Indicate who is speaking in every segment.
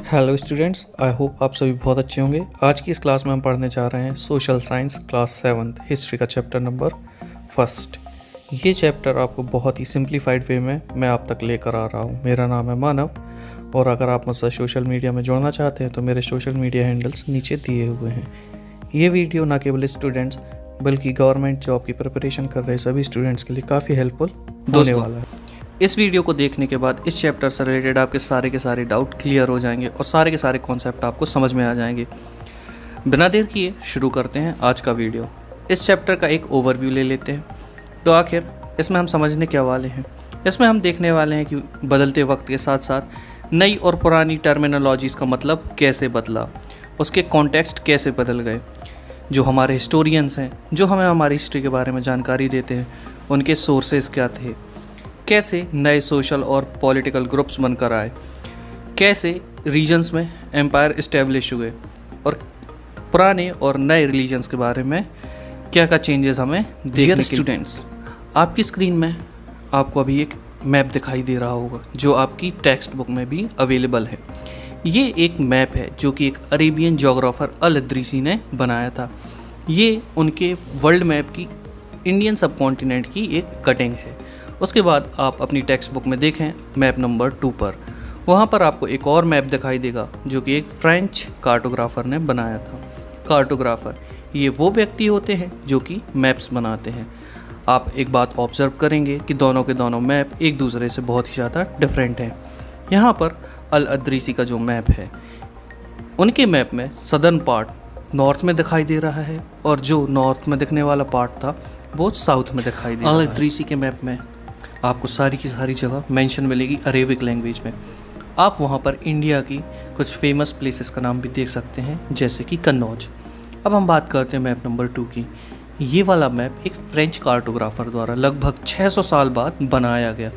Speaker 1: Hello students, I hope आप सभी बहुत अच्छे होंगे। आज की इस क्लास में हम पढ़ने जा रहे हैं social science class 7th history का चैप्टर नंबर 1। ये चैप्टर आपको बहुत ही सिंप्लीफाइड वे में मैं आप तक लेकर आ रहा हूँ। मेरा नाम है मानव और अगर आप मुझसे सोशल मीडिया में जुड़ना चाहते हैं तो मेरे सोशल मीडिया हैंडल्स नीचे दिए हुए हैं। ये वीडियो ना केवल स्टूडेंट्स बल्कि गवर्नमेंट जॉब की प्रिपरेशन कर रहे सभी स्टूडेंट्स के लिए काफ़ी हेल्पफुल होने वाला है। इस वीडियो को देखने के बाद इस चैप्टर से रिलेटेड आपके सारे के सारे डाउट क्लियर हो जाएंगे और सारे के सारे कॉन्सेप्ट आपको समझ में आ जाएंगे। बिना देर किए शुरू करते हैं आज का वीडियो। इस चैप्टर का एक ओवरव्यू ले लेते हैं। तो आखिर इसमें हम समझने क्या वाले हैं? इसमें हम देखने वाले हैं कि बदलते वक्त के साथ साथ नई और पुरानी टर्मिनोलॉजीज़ का मतलब कैसे बदला, उसके कॉन्टेक्स्ट कैसे बदल गए। जो हमारे हिस्टोरियंस हैं, जो हमें हमारी हिस्ट्री के बारे में जानकारी देते हैं, उनके सोर्सेज क्या थे, कैसे नए सोशल और पॉलिटिकल ग्रुप्स बनकर आए, कैसे रीजन्स में एम्पायर इस्टेब्लिश हुए और पुराने और नए रिलीजन्स के बारे में क्या क्या चेंजेस हमें देखने के। स्टूडेंट्स, आपकी स्क्रीन में आपको अभी एक मैप दिखाई दे रहा होगा जो आपकी टेक्स्ट बुक में भी अवेलेबल है। ये एक मैप है जो कि एक अरेबियन जोग्राफर अल इद्रीसी ने बनाया था। ये उनके वर्ल्ड मैप की इंडियन सब कॉन्टिनेंट की एक कटिंग है। उसके बाद आप अपनी टेक्स्ट बुक में देखें मैप नंबर 2 पर, वहाँ पर आपको एक और मैप दिखाई देगा जो कि एक फ्रेंच कार्टोग्राफर ने बनाया था। कार्टोग्राफर ये वो व्यक्ति होते हैं जो कि मैप्स बनाते हैं। आप एक बात ऑब्जर्व करेंगे कि दोनों के दोनों मैप एक दूसरे से बहुत ही ज़्यादा डिफरेंट हैं। यहाँ पर अल इद्रीसी का जो मैप है, उनके मैप में सदर्न पार्ट नॉर्थ में दिखाई दे रहा है और जो नॉर्थ में दिखने वाला पार्ट था वो साउथ में दिखाई दे रहा है। अल इद्रीसी के मैप में आपको सारी की सारी जगह मेंशन मिलेगी अरेबिक लैंग्वेज में। आप वहाँ पर इंडिया की कुछ फेमस प्लेसेस का नाम भी देख सकते हैं, जैसे कि कन्नौज। अब हम बात करते हैं मैप नंबर 2 की। ये वाला मैप एक फ्रेंच कार्टोग्राफर द्वारा लगभग 600 साल बाद बनाया गया।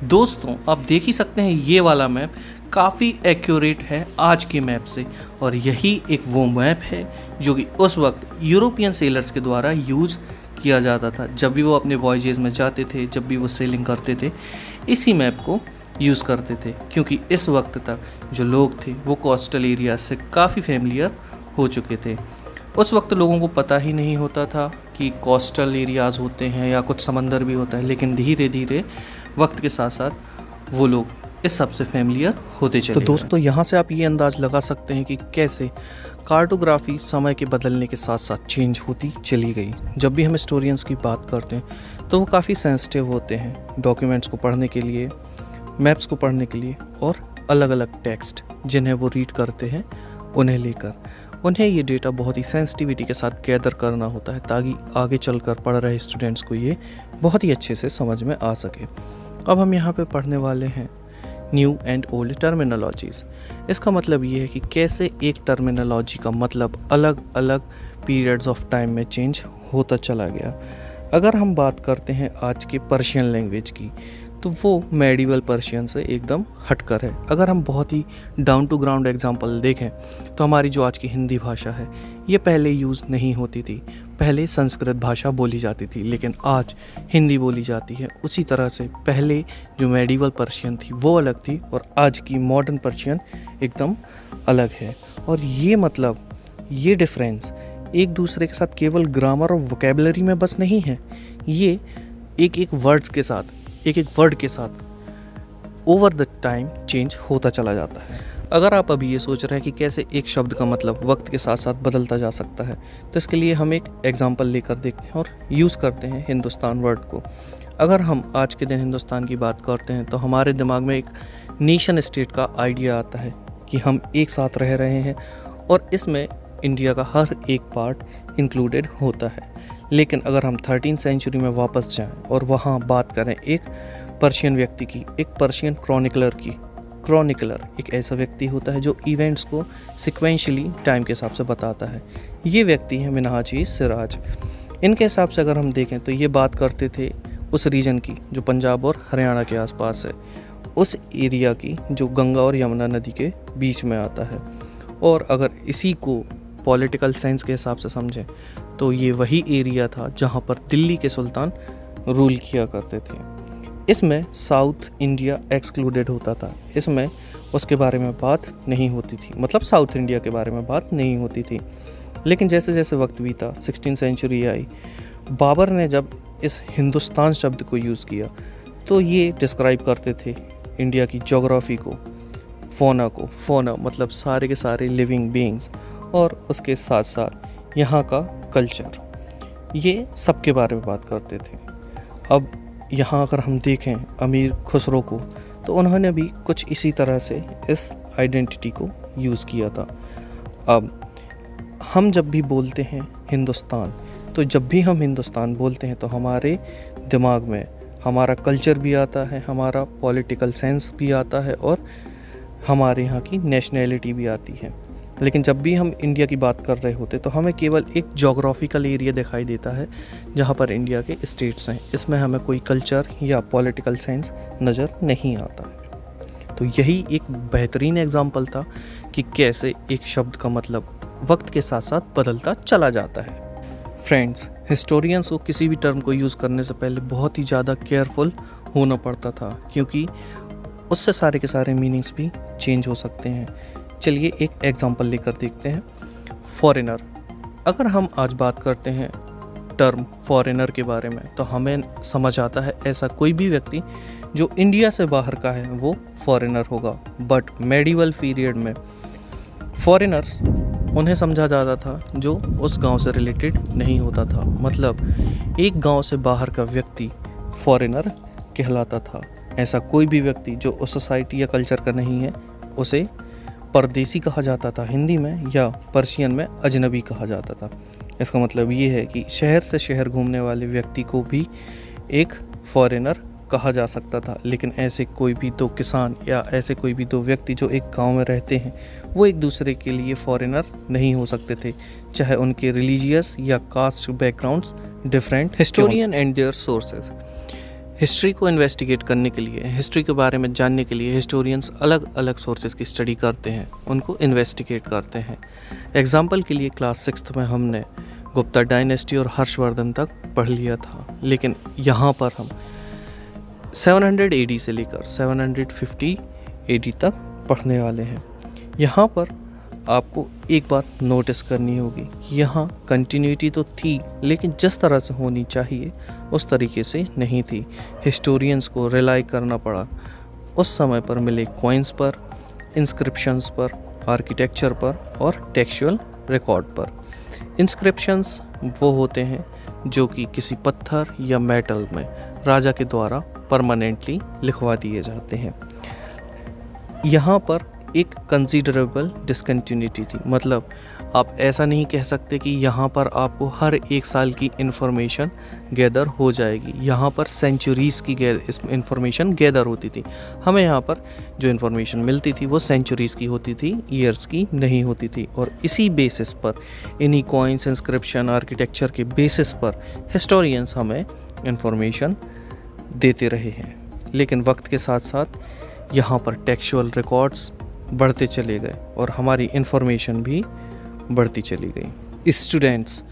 Speaker 1: दोस्तों, आप देख ही सकते हैं ये वाला मैप काफ़ी एक्यूरेट है आज के मैप से, और यही एक वो मैप है जो कि उस वक्त यूरोपियन सेलर्स के द्वारा यूज़ किया जाता था। जब भी वो अपने वॉयजेज़ में जाते थे, जब भी वो सेलिंग करते थे, इसी मैप को यूज़ करते थे, क्योंकि इस वक्त तक जो लोग थे वो कोस्टल एरिया से काफ़ी फेमिलियर हो चुके थे। उस वक्त लोगों को पता ही नहीं होता था कि कोस्टल एरियाज़ होते हैं या कुछ समंदर भी होता है, लेकिन धीरे धीरे वक्त के साथ साथ वो लोग इस सब से फेमिलियर होते चले। तो दोस्तों, यहाँ से आप ये अंदाज़ लगा सकते हैं कि कैसे कार्टोग्राफी समय के बदलने के साथ साथ चेंज होती चली गई। जब भी हम हिस्टोरियंस की बात करते हैं तो वो काफ़ी सेंसिटिव होते हैं डॉक्यूमेंट्स को पढ़ने के लिए, मैप्स को पढ़ने के लिए और अलग अलग टेक्स्ट जिन्हें वो रीड करते हैं उन्हें लेकर। उन्हें ये डेटा बहुत ही सेंसिटिविटी के साथ गैदर करना होता है ताकि आगे चलकर पढ़ रहे स्टूडेंट्स को ये बहुत ही अच्छे से समझ में आ सके। अब हम यहाँ पे पढ़ने वाले हैं न्यू एंड ओल्ड टर्मिनोलॉजीज़। इसका मतलब ये है कि कैसे एक टर्मिनोलॉजी का मतलब अलग अलग पीरियड्स ऑफ टाइम में चेंज होता चला गया। अगर हम बात करते हैं आज के पर्शियन लैंग्वेज की, तो वो मेडिवल पर्शियन से एकदम हटकर है। अगर हम बहुत ही डाउन टू ग्राउंड एग्जांपल देखें तो हमारी जो आज की हिंदी भाषा है, ये पहले यूज़ नहीं होती थी। पहले संस्कृत भाषा बोली जाती थी, लेकिन आज हिंदी बोली जाती है। उसी तरह से पहले जो मेडिवल पर्शियन थी वो अलग थी और आज की मॉडर्न पर्शियन एकदम अलग है। और ये मतलब ये डिफरेंस एक दूसरे के साथ केवल ग्रामर और वोकेबलरी में बस नहीं है, ये एक एक वर्ड्स के साथ, एक एक वर्ड के साथ ओवर द टाइम चेंज होता चला जाता है। अगर आप अभी ये सोच रहे हैं कि कैसे एक शब्द का मतलब वक्त के साथ साथ बदलता जा सकता है, तो इसके लिए हम एक एग्जांपल लेकर देखते हैं और यूज़ करते हैं हिंदुस्तान वर्ड को। अगर हम आज के दिन हिंदुस्तान की बात करते हैं तो हमारे दिमाग में एक नेशन स्टेट का आइडिया आता है कि हम एक साथ रह रहे हैं और इसमें इंडिया का हर एक पार्ट इंक्लूडेड होता है। लेकिन अगर हम 13th सेंचुरी में वापस जाएं और वहाँ बात करें एक पर्शियन व्यक्ति की, एक पर्शियन क्रॉनिकलर की। क्रॉनिकलर एक ऐसा व्यक्ति होता है जो इवेंट्स को सिक्वेंशली टाइम के हिसाब से बताता है। ये व्यक्ति हैं मिनहाज-ई सिराज। इनके हिसाब से अगर हम देखें तो ये बात करते थे उस रीजन की जो पंजाब और हरियाणा के आसपास है, उस एरिया की जो गंगा और यमुना नदी के बीच में आता है। और अगर इसी को पॉलिटिकल साइंस के हिसाब से समझें तो ये वही एरिया था जहाँ पर दिल्ली के सुल्तान रूल किया करते थे। इसमें साउथ इंडिया एक्सक्लूडेड होता था। इसमें उसके बारे में बात नहीं होती थी, मतलब साउथ इंडिया के बारे में बात नहीं होती थी। लेकिन जैसे जैसे वक्त बीता, 16वीं सेंचुरी आई, बाबर ने जब इस हिंदुस्तान शब्द को यूज़ किया तो ये डिस्क्राइब करते थे इंडिया की जोग्राफ़ी को, फोना मतलब सारे के सारे लिविंग बीइंग्स, और उसके साथ साथ यहाँ का कल्चर, ये सब के बारे में बात करते थे। अब यहाँ अगर हम देखें अमीर खुसरो को, तो उन्होंने भी कुछ इसी तरह से इस आइडेंटिटी को यूज़ किया था। अब हम जब भी बोलते हैं हिंदुस्तान, तो जब भी हम हिंदुस्तान बोलते हैं तो हमारे दिमाग में हमारा कल्चर भी आता है, हमारा पॉलिटिकल सेंस भी आता है, और हमारे यहाँ की नेशनैलिटी भी आती है। लेकिन जब भी हम इंडिया की बात कर रहे होते तो हमें केवल एक जोग्राफिकल एरिया दिखाई देता है जहाँ पर इंडिया के स्टेट्स हैं, इसमें हमें कोई कल्चर या पॉलिटिकल सेंस नज़र नहीं आता। तो यही एक बेहतरीन एग्जाम्पल था कि कैसे एक शब्द का मतलब वक्त के साथ साथ बदलता चला जाता है। फ्रेंड्स, हिस्टोरियंस को किसी भी टर्म को यूज़ करने से पहले बहुत ही ज़्यादा केयरफुल होना पड़ता था, क्योंकि उससे सारे के सारे मीनिंग्स भी चेंज हो सकते हैं। चलिए एक एग्जांपल लेकर देखते हैं। फॉरेनर, अगर हम आज बात करते हैं टर्म फॉरेनर के बारे में, तो हमें समझ आता है ऐसा कोई भी व्यक्ति जो इंडिया से बाहर का है वो फॉरेनर होगा। बट मेडिवल पीरियड में फॉरेनर्स उन्हें समझा जाता था जो उस गांव से रिलेटेड नहीं होता था, मतलब एक गांव से बाहर का व्यक्ति फॉरेनर कहलाता था। ऐसा कोई भी व्यक्ति जो उस सोसाइटी या कल्चर का नहीं है उसे परदेसी कहा जाता था हिंदी में, या पर्शियन में अजनबी कहा जाता था। इसका मतलब ये है कि शहर से शहर घूमने वाले व्यक्ति को भी एक फॉरेनर कहा जा सकता था। लेकिन ऐसे कोई भी दो किसान या ऐसे कोई भी दो व्यक्ति जो एक गांव में रहते हैं वो एक दूसरे के लिए फॉरेनर नहीं हो सकते थे, चाहे उनके रिलीजियस या caste backgrounds different. Historian and their sources, history को इन्वेस्टिगेट करने के लिए, हिस्ट्री के बारे में जानने के लिए हिस्टोरियंस अलग अलग सोर्सेज की स्टडी करते हैं, उनको इन्वेस्टिगेट करते हैं। एग्जाम्पल के लिए क्लास 6 में हमने गुप्ता डायनेस्टी और हर्षवर्धन तक पढ़ लिया था, लेकिन यहाँ पर हम 700 AD से लेकर 750 AD तक पढ़ने वाले हैं। यहाँ पर आपको एक बात नोटिस करनी होगी, यहाँ कंटिन्यूटी तो थी लेकिन जिस तरह से होनी चाहिए उस तरीके से नहीं थी। हिस्टोरियंस को रिलाई करना पड़ा उस समय पर मिले कॉइन्स पर, इंस्क्रिप्शंस पर, आर्किटेक्चर पर और टेक्सचुअल रिकॉर्ड पर। इंस्क्रिप्शंस वो होते हैं जो कि किसी पत्थर या मेटल में राजा के द्वारा परमानेंटली लिखवा दिए जाते हैं। यहाँ पर एक कंसीडरेबल डिसकंटिन्यूटी थी, मतलब आप ऐसा नहीं कह सकते कि यहाँ पर आपको हर एक साल की इन्फॉर्मेशन गैदर हो जाएगी। यहाँ पर सेंचुरीज़ की इन्फॉर्मेशन गैदर होती थी। हमें यहाँ पर जो इन्फॉर्मेशन मिलती थी वो सेंचुरीज़ की होती थी, ईयर्स की नहीं होती थी। और इसी बेसिस पर, इन्हीं कॉइन्स, इंस्क्रिप्शन, आर्किटेक्चर के बेसिस पर हिस्टोरियंस हमें इन्फॉर्मेशन देते रहे हैं। लेकिन वक्त के साथ साथ यहाँ पर टेक्सचुअल रिकॉर्ड्स बढ़ते चले गए और हमारी इन्फॉर्मेशन भी बढ़ती चली गई। स्टूडेंट्स,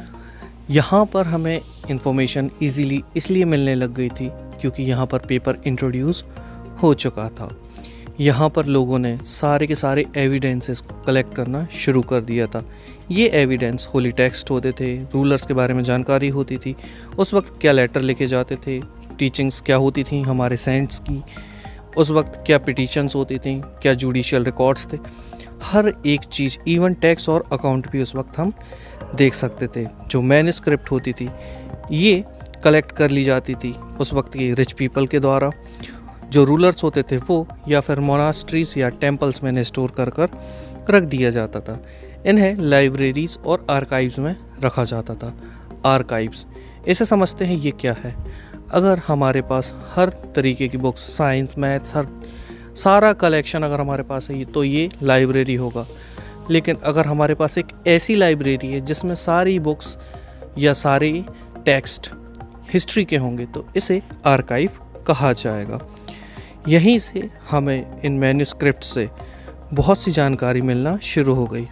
Speaker 1: यहाँ पर हमें इन्फॉर्मेशन इजीली इसलिए मिलने लग गई थी क्योंकि यहाँ पर पेपर इंट्रोड्यूस हो चुका था। यहाँ पर लोगों ने सारे के सारे एविडेंसेस को कलेक्ट करना शुरू कर दिया था। ये एविडेंस होली टेक्स्ट होते थे, रूलर्स के बारे में जानकारी होती थी, उस वक्त क्या लेटर लिखे जाते थे, टीचिंग्स क्या होती थी हमारे सेंट्स की, उस वक्त क्या पिटीशंस होती थी, क्या जुडिशियल रिकॉर्ड्स थे, हर एक चीज़, इवन टैक्स और अकाउंट भी उस वक्त हम देख सकते थे। जो मैन्युस्क्रिप्ट होती थी ये कलेक्ट कर ली जाती थी उस वक्त के रिच पीपल के द्वारा। जो रूलर्स होते थे वो या फिर मोनास्ट्रीज या टेम्पल्स में स्टोर कर रख दिया जाता था। इन्हें लाइब्रेरीज और आर्काइव्स में रखा जाता था। आर्काइव्स, इसे समझते हैं ये क्या है। अगर हमारे पास हर तरीके की बुक्स, साइंस, मैथ्स, हर सारा कलेक्शन अगर हमारे पास है तो ये लाइब्रेरी होगा। लेकिन अगर हमारे पास एक ऐसी लाइब्रेरी है जिसमें सारी बुक्स या सारे टेक्स्ट हिस्ट्री के होंगे तो इसे आर्काइव कहा जाएगा। यहीं से हमें इन मैन्युस्क्रिप्ट से बहुत सी जानकारी मिलना शुरू हो गई।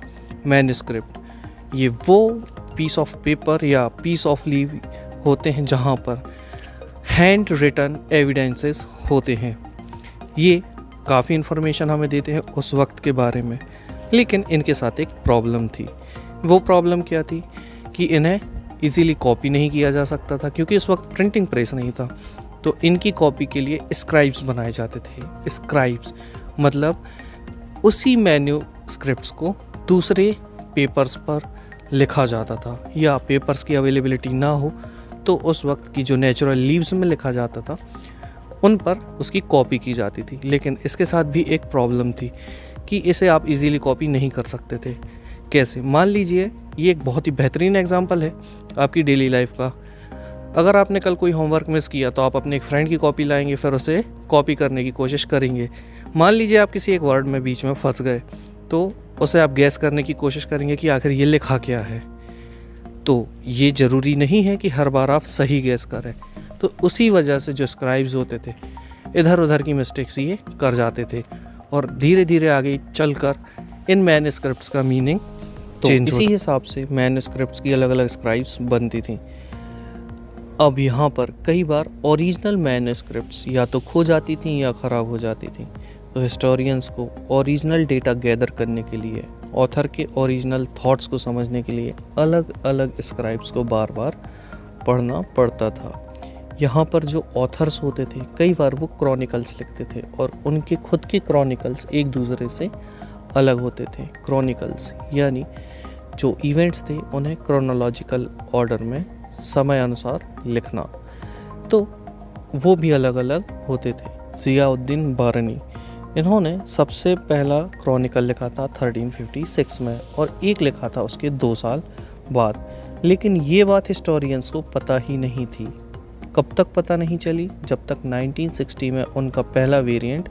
Speaker 1: मैन्युस्क्रिप्ट, ये वो पीस ऑफ पेपर या पीस ऑफ लीव होते हैं जहाँ पर हैंड रिटन एविडेंसेस होते हैं। ये काफ़ी इन्फॉर्मेशन हमें देते हैं उस वक्त के बारे में, लेकिन इनके साथ एक प्रॉब्लम थी। वो प्रॉब्लम क्या थी कि इन्हें इजीली कॉपी नहीं किया जा सकता था, क्योंकि उस वक्त प्रिंटिंग प्रेस नहीं था। तो इनकी कॉपी के लिए स्क्राइब्स बनाए जाते थे। स्क्राइब्स मतलब उसी मैन्यूस्क्रिप्ट्स को दूसरे पेपर्स पर लिखा जाता था, या पेपर्स की अवेलेबिलिटी ना हो तो उस वक्त की जो नेचुरल लीव्स में लिखा जाता था उन पर उसकी कॉपी की जाती थी। लेकिन इसके साथ भी एक प्रॉब्लम थी कि इसे आप इजीली कॉपी नहीं कर सकते थे। कैसे? मान लीजिए, ये एक बहुत ही बेहतरीन एग्जांपल है आपकी डेली लाइफ का। अगर आपने कल कोई होमवर्क मिस किया तो आप अपने एक फ्रेंड की कॉपी लाएंगे, फिर उसे कॉपी करने की कोशिश करेंगे। मान लीजिए आप किसी एक वर्ड में बीच में फंस गए, तो उसे आप गैस करने की कोशिश करेंगे कि आखिर ये लिखा क्या है। तो ये ज़रूरी नहीं है कि हर बार आप सही गैस करें। तो उसी वजह से जो स्क्राइब्स होते थे इधर उधर की मिस्टेक्स ये कर जाते थे, और धीरे धीरे आगे चलकर इन मैन्युस्क्रिप्ट्स का मीनिंग चेंज इसी हिसाब से मैन्युस्क्रिप्ट्स की अलग अलग स्क्राइब्स बनती थी। अब यहाँ पर कई बार ओरिजिनल मैन्युस्क्रिप्ट्स या तो खो जाती थी या ख़राब हो जाती थी। तो हिस्टोरियंस को ओरिजिनल डेटा गैदर करने के लिए, ऑथर के ओरिजिनल थॉट्स को समझने के लिए अलग अलग स्क्राइब्स को बार बार पढ़ना पड़ता था। यहाँ पर जो ऑथर्स होते थे कई बार वो क्रॉनिकल्स लिखते थे, और उनके खुद के क्रॉनिकल्स एक दूसरे से अलग होते थे। क्रॉनिकल्स यानी जो इवेंट्स थे उन्हें क्रोनोलॉजिकल ऑर्डर में समय अनुसार लिखना, तो वो भी अलग अलग होते थे। ज़ियाउद्दीन बारनी, इन्होंने सबसे पहला क्रॉनिकल लिखा था 1356 में, और एक लिखा था उसके 2 साल बाद। लेकिन ये बात हिस्टोरियंस को पता ही नहीं थी। कब तक पता नहीं चली? जब तक 1960 में उनका पहला वेरिएंट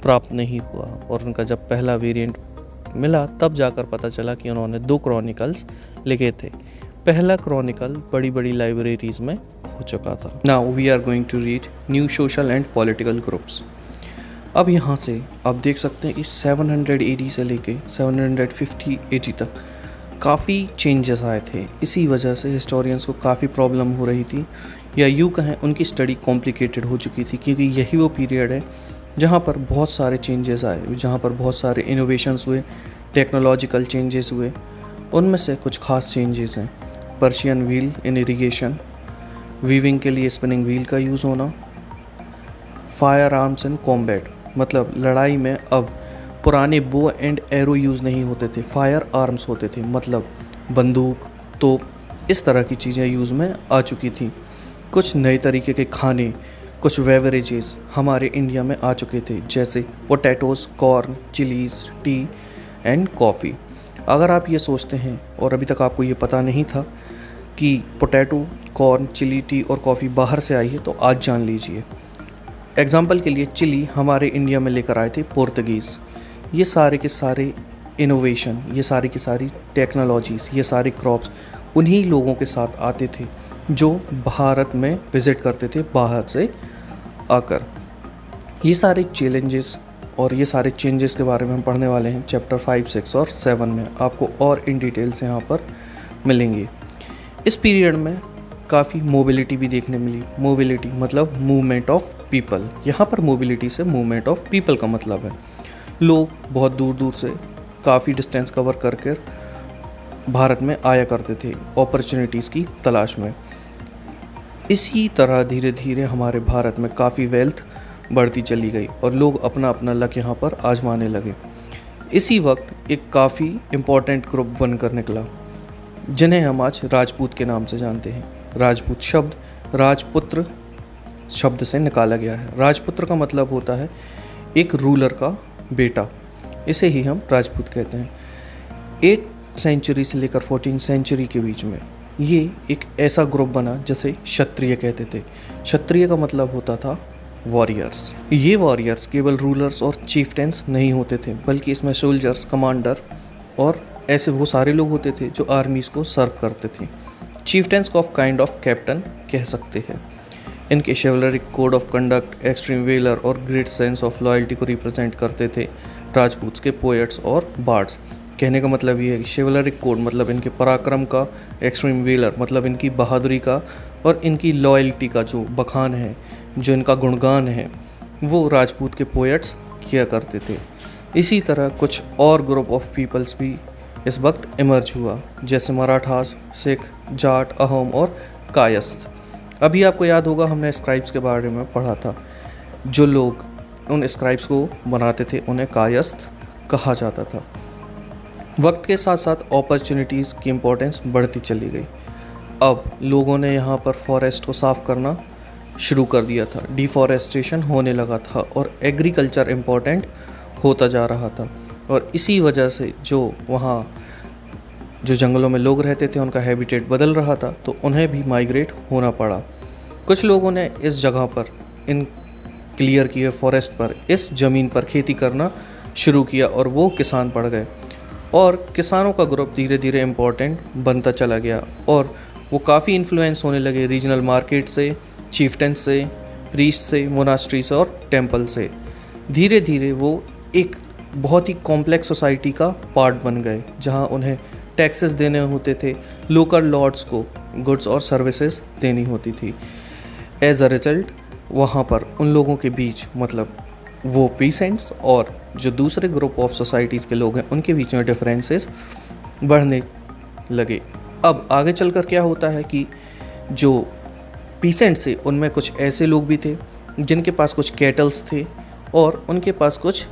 Speaker 1: प्राप्त नहीं हुआ, और उनका जब पहला वेरिएंट मिला तब जाकर पता चला कि उन्होंने 2 क्रॉनिकल्स लिखे थे। पहला क्रॉनिकल बड़ी बड़ी लाइब्रेरीज में हो चुका था। Now we are going to read new social and political groups. अब यहाँ से आप देख सकते हैं कि 700 AD से लेके 750 AD तक काफ़ी चेंजेस आए थे। इसी वजह से हिस्टोरियंस को काफ़ी प्रॉब्लम हो रही थी, या यूँ कहें उनकी स्टडी कॉम्प्लिकेटेड हो चुकी थी, क्योंकि यही वो पीरियड है जहाँ पर बहुत सारे चेंजेस आए, जहाँ पर बहुत सारे इनोवेशंस हुए, टेक्नोलॉजिकल चेंजेस हुए। उनमें से कुछ खास चेंजेस हैं: Persian wheel in irrigation, weaving के लिए स्पिनिंग व्हील का यूज़ होना, फायर आर्म्स इन कॉम्बैट, मतलब लड़ाई में अब पुराने बो एंड एरो यूज़ नहीं होते थे, फायर आर्म्स होते थे, मतलब बंदूक, तोप, इस तरह की चीज़ें यूज़ में आ चुकी थी। कुछ नए तरीके के खाने, कुछ बेवरेजेस हमारे इंडिया में आ चुके थे, जैसे potatoes, corn, chillies, T and coffee. अगर आप ये सोचते हैं और अभी तक आपको ये पता नहीं था कि पोटैटो, कॉर्न, चिली, टी और कॉफ़ी बाहर से आई है, तो आज जान लीजिए। एग्जाम्पल के लिए चिली हमारे इंडिया में लेकर आए थे पोर्तुगीज़। ये सारे के सारे इनोवेशन, ये सारी की सारी टेक्नोलॉजीज़, ये सारे क्रॉप्स उन्हीं लोगों के साथ आते थे जो भारत में विज़िट करते थे बाहर से आकर। ये सारे चैलेंजेस और ये सारे चेंजेस के बारे में हम पढ़ने वाले हैं चैप्टर 5, 6 और 7 में। आपको और इन डिटेल्स यहाँ पर मिलेंगे। इस पीरियड में काफ़ी मोबिलिटी भी देखने मिली। मोबिलिटी मतलब मूवमेंट ऑफ पीपल। यहाँ पर मोबिलिटी से मूवमेंट ऑफ पीपल का मतलब है लोग बहुत दूर दूर से काफ़ी डिस्टेंस कवर करके भारत में आया करते थे अपॉर्चुनिटीज़ की तलाश में। इसी तरह धीरे धीरे हमारे भारत में काफ़ी वेल्थ बढ़ती चली गई और लोग अपना अपना लक यहाँ पर आजमाने लगे। इसी वक्त एक काफ़ी इम्पॉर्टेंट ग्रुप बनकर निकला जिन्हें हम आज राजपूत के नाम से जानते हैं। राजपूत शब्द राजपुत्र शब्द से निकाला गया है। राजपुत्र का मतलब होता है एक रूलर का बेटा, इसे ही हम राजपूत कहते हैं। 8th सेंचुरी से लेकर 14th सेंचुरी के बीच में ये एक ऐसा ग्रुप बना जिसे क्षत्रिय कहते थे। क्षत्रिय का मतलब होता था वॉरियर्स। ये वॉरियर्स केवल रूलर्स और चीफ्टेंस नहीं होते थे, बल्कि इसमें सोल्जर्स, कमांडर और ऐसे वो सारे लोग होते थे जो आर्मीज़ को सर्व करते थे। चीफ्टेंस को ऑफ काइंड ऑफ कैप्टन कह सकते हैं। इनके chivalric code of conduct, extreme valour और ग्रेट सेंस ऑफ लॉयल्टी को रिप्रेजेंट करते थे राजपूत के पोएट्स और बार्ड्स। कहने का मतलब ये है कि शेवलरिक कोड मतलब इनके पराक्रम का, एक्सट्रीम वेलर मतलब इनकी बहादुरी का, और इनकी लॉयल्टी का जो बखान है, जो इनका गुणगान है, वो राजपूत के पोएट्स किया करते थे। इसी तरह कुछ और ग्रुप ऑफ पीपल्स भी इस वक्त इमर्ज हुआ, जैसे मराठास, सिख, जाट, अहोम और कायस्थ। अभी आपको याद होगा हमने स्क्राइब्स के बारे में पढ़ा था। जो लोग उन स्क्राइब्स को बनाते थे उन्हें कायस्थ कहा जाता था। वक्त के साथ साथ अपॉर्चुनिटीज़ की इम्पोर्टेंस बढ़ती चली गई। अब लोगों ने यहाँ पर फॉरेस्ट को साफ़ करना शुरू कर दिया था, डिफॉरेस्टेशन होने लगा था और एग्रीकल्चर इम्पोर्टेंट होता जा रहा था। और इसी वजह से जो वहाँ जो जंगलों में लोग रहते थे उनका हैबिटेट बदल रहा था, तो उन्हें भी माइग्रेट होना पड़ा। कुछ लोगों ने इस जगह पर, इन क्लियर किए फॉरेस्ट पर, इस ज़मीन पर खेती करना शुरू किया और वो किसान पड़ गए। और किसानों का ग्रुप धीरे धीरे इम्पोर्टेंट बनता चला गया और वो काफ़ी इन्फ्लुएंस होने लगे रीजनल मार्केट से, चीफ्टन से, प्रीस्ट से, मोनास्ट्री से और टेम्पल से। धीरे धीरे वो एक बहुत ही कॉम्प्लेक्स सोसाइटी का पार्ट बन गए, जहाँ उन्हें टैक्सेस देने होते थे, लोकल लॉर्ड्स को गुड्स और सर्विसेज देनी होती थी। एज अ रिजल्ट वहाँ पर उन लोगों के बीच, मतलब वो पीसेंट्स और जो दूसरे ग्रुप ऑफ सोसाइटीज़ के लोग हैं, उनके बीच में डिफरेंसेस बढ़ने लगे। अब आगे चलकर क्या होता है कि जो पीसेंट्स थे उनमें कुछ ऐसे लोग भी थे जिनके पास कुछ कैटल्स थे और उनके पास कुछ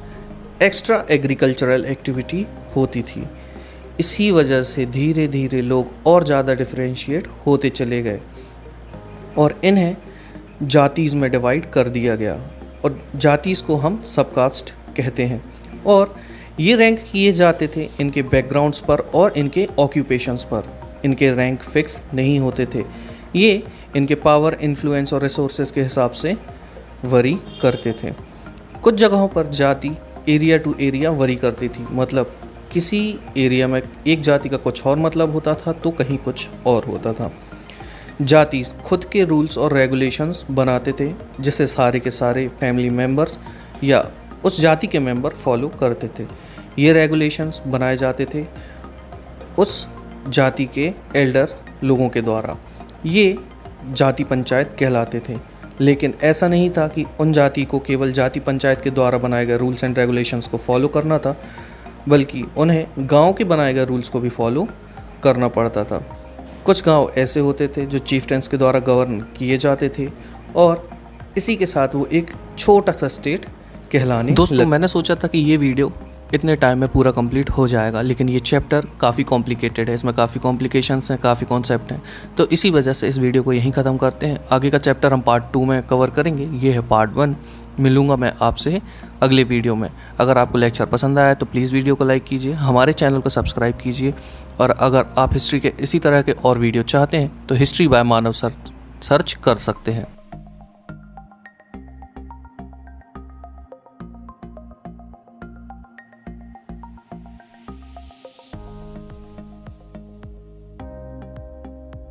Speaker 1: एक्स्ट्रा एग्रीकल्चरल एक्टिविटी होती थी। इसी वजह से धीरे धीरे लोग और ज़्यादा डिफरेंशिएट होते चले गए और इन्हें जातीज़ में डिवाइड कर दिया गया और जातीज़ को हम सबकास्ट कहते हैं। और ये रैंक किए जाते थे इनके बैकग्राउंड्स पर और इनके ऑक्यूपेशंस पर। इनके रैंक फिक्स नहीं होते थे, ये इनके पावर, इन्फ्लुएंस और रिसोर्सेज के हिसाब से वरी करते थे। कुछ जगहों पर जाति एरिया टू एरिया वरी करती थी, मतलब किसी एरिया में एक जाति का कुछ और मतलब होता था तो कहीं कुछ और होता था। जाति खुद के रूल्स और रेगुलेशंस बनाते थे जिसे सारे के सारे फैमिली मेम्बर्स या उस जाति के मेंबर फॉलो करते थे। ये रेगुलेशंस बनाए जाते थे उस जाति के एल्डर लोगों के द्वारा। ये जाति पंचायत कहलाते थे। लेकिन ऐसा नहीं था कि उन जाति को केवल जाति पंचायत के द्वारा बनाए गए रूल्स एंड रेगुलेशंस को फॉलो करना था, बल्कि उन्हें गांव के बनाए गए रूल्स को भी फॉलो करना पड़ता था। कुछ गांव ऐसे होते थे जो चीफ्टेंस के द्वारा गवर्न किए जाते थे और इसी के साथ वो एक छोटा सा स्टेट कहलाने
Speaker 2: दोस्तों मैंने सोचा था कि ये वीडियो इतने टाइम में पूरा कंप्लीट हो जाएगा, लेकिन ये चैप्टर काफ़ी कॉम्प्लिकेटेड है, इसमें काफ़ी कॉम्प्लिकेशंस हैं, काफ़ी कॉन्सेप्ट हैं, तो इसी वजह से इस वीडियो को यहीं ख़त्म करते हैं। आगे का चैप्टर हम पार्ट 2 में कवर करेंगे। ये है पार्ट 1। मिलूंगा मैं आपसे अगले वीडियो में। अगर आपको लेक्चर पसंद आया तो प्लीज़ वीडियो को लाइक कीजिए, हमारे चैनल को सब्सक्राइब कीजिए और अगर आप हिस्ट्री के इसी तरह के और वीडियो चाहते हैं तो हिस्ट्री बाय मानव सर्च कर सकते हैं।